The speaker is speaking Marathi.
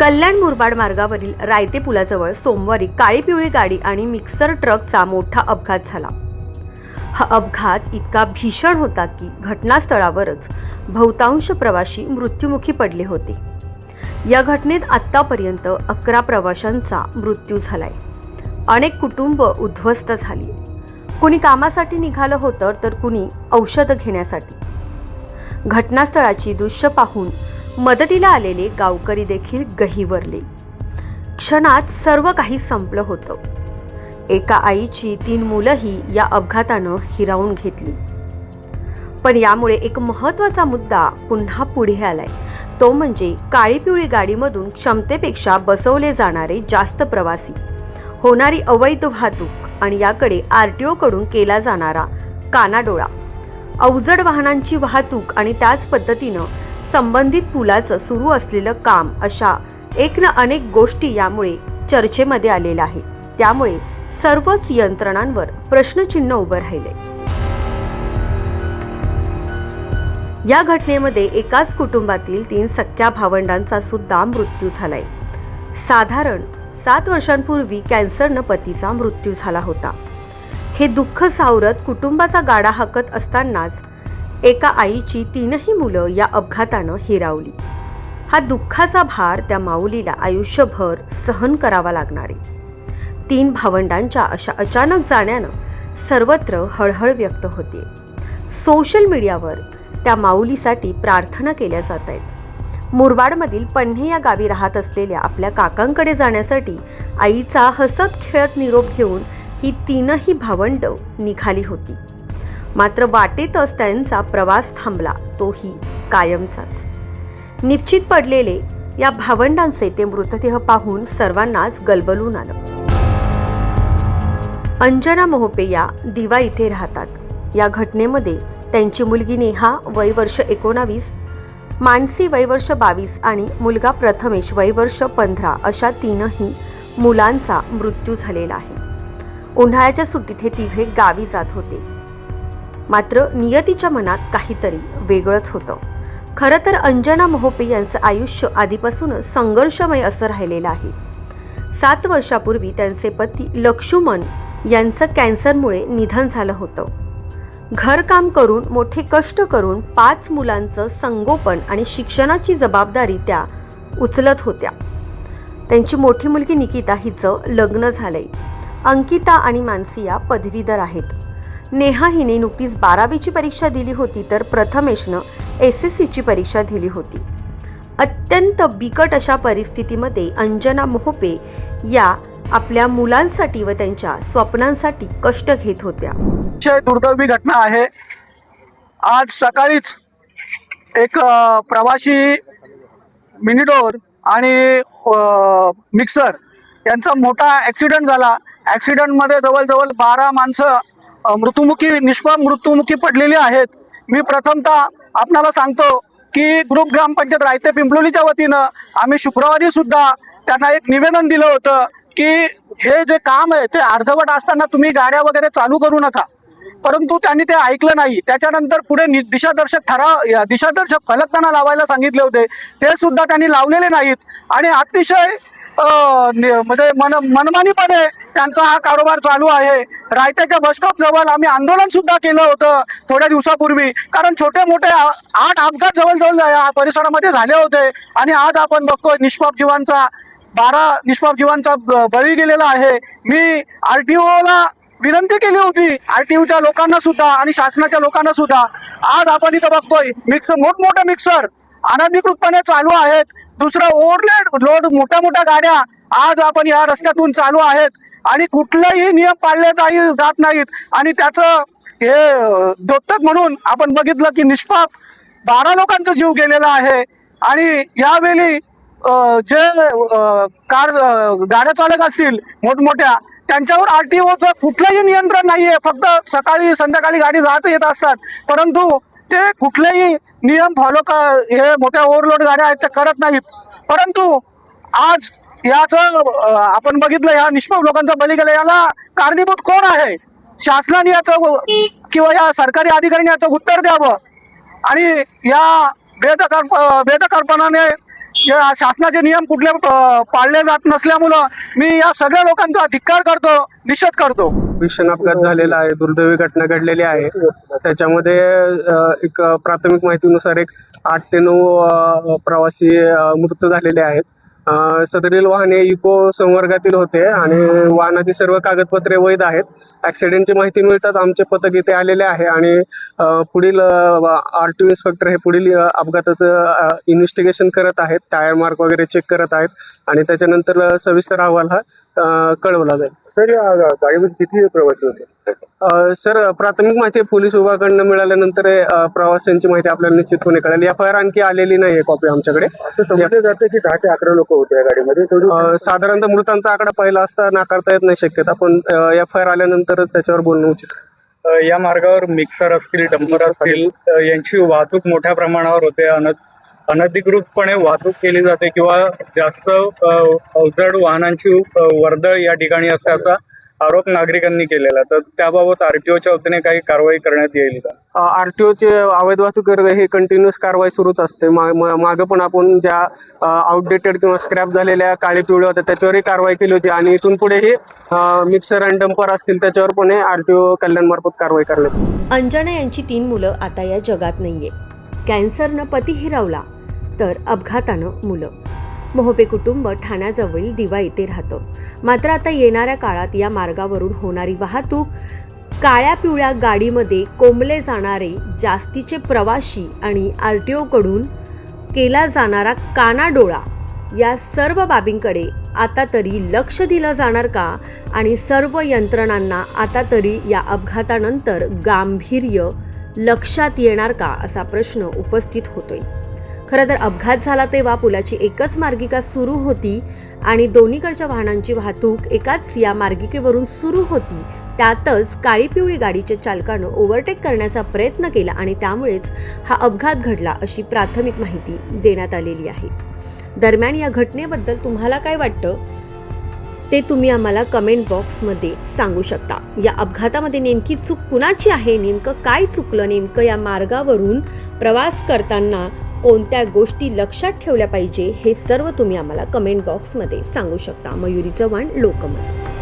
कल्याण मुरबाड मार्गावरील रायते पुलाजवळ सोमवारी काळी पिवळी गाडी आणि मिक्सर ट्रकचा मोठा अपघात झाला। हा अपघात इतका भीषण होता की घटनास्थळावरच बहुतांश प्रवासी मृत्युमुखी पडले होते। या घटनेत आतापर्यंत 11 प्रवाशांचा मृत्यू झालाय। अनेक कुटुंब उद्ध्वस्त झाली। कुणी कामासाठी निघालं होतं तर कुणी औषध घेण्यासाठी। घटनास्थळाची दृश्य पाहून मदतीला आलेले गावकरी देखील गहिवरले। क्षणात सर्व काही संपलं होतं। एका आईची 3 मुलंही या अपघातानं हिरावून घेतली। पण यामुळे एक महत्त्वाचा मुद्दा पुन्हा पुढे आलाय, तो म्हणजे काळी पिवळी गाडीमधून क्षमतेपेक्षा बसवले जाणारे जास्त प्रवासी, होणारी अवैध वाहतूक आणि याकडे आरटीओ कडून केला जाणारा कानाडोळा, अवजड वाहनांची वाहतूक आणि त्याच पद्धतीनं संबंधित पुलाचं सुरू असलेलं काम, अशा एक ना अनेक गोष्टी यामुळे चर्चेमध्ये आलेल्या आहेत। त्यामुळे सर्वच यंत्रणांवर प्रश्नचिन्ह उभं राहिले। या घटनेमध्ये एकाच कुटुंबातील 3 सख्या भावंडांचा सुद्धा मृत्यू झालाय। साधारण 7 वर्षांपूर्वी कॅन्सरनं पतीचा मृत्यू झाला होता। हे दुःख सावरत कुटुंबाचा गाडा हाकत असतानाच एका आईची 3ही मुलं या अपघातानं हिरावली। हा दुःखाचा भार त्या माऊलीला आयुष्यभर सहन करावा लागणार आहे। 3 भावंडांच्या अशा अचानक जाण्यानं सर्वत्र हळहळ व्यक्त होते। सोशल मीडियावर त्या माऊलीसाठी प्रार्थना केल्या जात आहेत। मुरबाडमधील पन्हे या गावी राहत असलेल्या आपल्या काकांकडे जाण्यासाठी आईचा हसत खेळत निरोप घेऊन ही 3ही भावंड निघाली होती। मात्र वाटेतच त्यांचा प्रवास थांबला, तोही कायमचाच। निश्चित पडलेले या भावंडांचे ते मृतदेह पाहून सर्वांनाच गलबलून आलं। अंजना मोहपे या दिवा इथे राहतात। या घटनेमध्ये त्यांची मुलगी नेहा वय वर्ष 19, मानसी वय वर्ष 22 आणि मुलगा प्रथमेश वय वर्ष 15 अशा 3ही मुलांचा मृत्यू झालेला आहे। उन्हाळ्याच्या सुट्टीत हे तिघे गावी जात होते। मात्र नियतीच्या मनात काहीतरी वेगळंच होतं। खरं तर अंजना मोहपे यांचं आयुष्य आधीपासूनच संघर्षमय असं राहिलेलं आहे। 7 वर्षापूर्वी त्यांचे पती लक्ष्मण यांचं कॅन्सरमुळे निधन झालं होतं। घरकाम करून मोठे कष्ट करून 5 मुलांचं संगोपन आणि शिक्षणाची जबाबदारी त्या उचलत होत्या। त्यांची मोठी मुलगी निकिता हिचं लग्न झालंय। अंकिता आणि मानसी या पदवीधर आहेत। नेहा हिने नुकतीच 12वीची परीक्षा दिली होती, तर प्रथमेशनं SSCची परीक्षा दिली होती। अत्यंत बिकट अशा परिस्थितीमध्ये अंजना मोहपे या आपल्या मुलांसाठी व त्यांच्या स्वप्नांसाठी कष्ट घेत होत्या। दुर्दैवी घटना आहे। आज सकाळीच एक प्रवासी मिनी डोर आणि मिक्सर यांचा मोठा ॲक्सिडेंट झाला। ॲक्सिडेंटमध्ये जवळजवळ 12 माणसं निष्पाप मृत्युमुखी पडलेली आहेत। मी प्रथमतः आपणाला सांगतो की ग्रुप ग्रामपंचायत रायते पिंपलोलीच्या वतीनं आम्ही शुक्रवारी सुद्धा त्यांना एक निवेदन दिलं होतं की हे जे काम आहे ते अर्धवट असताना तुम्ही गाड्या वगैरे चालू करू नका, परंतु त्यांनी ते ऐकलं नाही। त्याच्यानंतर पुढे दिशादर्शक फलक त्यांना लावायला सांगितले होते, ते सुद्धा त्यांनी लावलेले नाहीत आणि अतिशय म्हणजे मनमानीपणे त्यांचा हा कारभार चालू आहे। रायत्याच्या बसस्टॉप जवळ आम्ही आंदोलन सुद्धा केलं होतं थोड्या दिवसापूर्वी, कारण छोटे मोठे 8 अपघात जवळजवळ या परिसरामध्ये झाले होते आणि आज आपण बघतोय 12 निष्पाप जीवांचा बळी गेलेला आहे। मी आरटीओला विनंती केली होती, आरटीओच्या लोकांना सुद्धा आणि शासनाच्या लोकांना सुद्धा। आज आपण इथं बघतोय मोठमोठे मिक्सर अनधिकृतपणे चालू आहेत। दुसरं लोड मोठ्या गाड्या आज आपण या रस्त्यातून चालू आहेत आणि कुठलेही नियम पाळले जात नाहीत आणि त्याचं हे द्योतक म्हणून आपण बघितलं की निष्पाप 12 लोकांचा जीव गेलेला आहे। आणि यावेळी जे गाड्या चालक असतील मोठमोठ्या, त्यांच्यावर आरटीओचं कुठलंही नियंत्रण नाहीये। फक्त सकाळी संध्याकाळी गाडी जात येत असतात, परंतु ते कुठलेही नियम हे मोठ्या ओव्हरलोड गाड्या आहेत ते करत नाहीत। परंतु आज याचं आपण बघितलं, या निष्पाप लोकांचा बळी गेला, याला कारणीभूत कोण आहे? शासनाने याचं किंवा या सरकारी अधिकाऱ्यांनी याचं उत्तर द्यावं आणि या बेदरकारपणाने जे शासनाचे नियम कुठले पाळले जात नसल्यामुळं मी या सगळ्या लोकांचा धिक्कार करतो, निषेध करतो. भीषण अपघात झालेला आहे, दुर्दैवी घटना घडलेली आहे. त्याच्यामध्ये एक प्राथमिक माहितीनुसार एक 8 ते 9 प्रवासी मृत्यू झालेले आहेत. सदरील वाहने इको संवर्गातील होते आणि वाहनाची सर्व कागदपत्रे वैध आहेत. ॲक्सिडेंटची माहिती मिळतात आमचे पथक इथे आलेले आहे आणि पुढील RTO इन्स्पेक्टर हे पुढील अपघाताचं इन्व्हेस्टिगेशन करत आहेत. टायर मार्क वगैरे चेक करत आहेत आणि त्याच्यानंतर सविस्तर अहवाल हा कळवला जाईल. सर, या गाडीमध्ये किती प्रवासी होते? सर, प्राथमिक माहिती पोलीस विभागाकडून मिळाल्यानंतर प्रवाशांची माहिती आपल्याला निश्चितपणे कळेल. FIR आणखी आलेली नाही आहे कॉपी आमच्याकडे. असं समजलं जातं की 10 ते 11 लोक होते या गाडीमध्ये. साधारणतः मृतांचा आकडा पहिला असता नाकारता येत नाही शक्यता, पण FIR आल्यानंतर त्याच्यावर बोलणं उचित. या मार्गावर मिक्सर असतील, डंपर असतील, यांची वाहतूक मोठ्या प्रमाणावर होते. अनधिकृतपणे वाहतूक केली जाते किंवा जास्त अवजड वाहनांची वर्दळ या ठिकाणी असते असा आरोप नागरिकांनी केलेला. तर त्याबाबत RTOच्या वतीने काही कारवाई करण्यात येईल का? RTOचे अवैध वाहतूक हे कंटिन्युअस कारवाई सुरूच असते. मागं पण आपण ज्या आउटडेटेड किंवा स्क्रॅप झालेल्या काळी पिवळ्या होत्या त्याच्यावरही कारवाई केली होती आणि इथून पुढेही मिक्सर आणि डंपर असतील त्याच्यावर पण RTO कल्याणमार्फत कारवाई करण्यात येईल. अंजना यांची 3 मुलं आता या जगात नाहीये. कॅन्सरनं पती हिरावला तर अपघातानं मुलं. मोहोपे कुटुंब ठाण्याजवळील दिवा येथे राहतं. मात्र आता येणाऱ्या काळात या मार्गावरून होणारी वाहतूक, काळ्या पिवळ्या गाडीमध्ये कोंबले जाणारे जास्तीचे प्रवासी आणि RTOकडून केला जाणारा कानाडोळा या सर्व बाबींकडे आता तरी लक्ष दिलं जाणार का आणि सर्व यंत्रणांना आता तरी या अपघातानंतर गांभीर्य लक्षात येणार का असा प्रश्न उपस्थित होतोय. खरं तर अपघात झाला तेव्हा पुलाची एकच मार्गिका सुरू होती आणि दोन्हीकडच्या वाहनांची वाहतूक एकाच या मार्गिकेवरून सुरू होती. त्यातच काळी पिवळी गाडीच्या चालकानं ओव्हरटेक करण्याचा प्रयत्न केला आणि त्यामुळेच हा अपघात घडला अशी प्राथमिक माहिती देण्यात आलेली आहे. दरम्यान या घटनेबद्दल तुम्हाला काय वाटतं ते तुम्ही आम्हाला कमेंट बॉक्समध्ये सांगू शकता. या अपघातामध्ये नेमकी चूक कुणाची आहे, नेमकं काय चुकलं, नेमकं या मार्गावरून प्रवास करताना कोणत्या गोष्टी लक्षात ठेवल्या पाहिजे हे सर्व तुम्ही आम्हाला कमेंट बॉक्समध्ये सांगू शकता. मयुरी चव्हाण, लोकमत.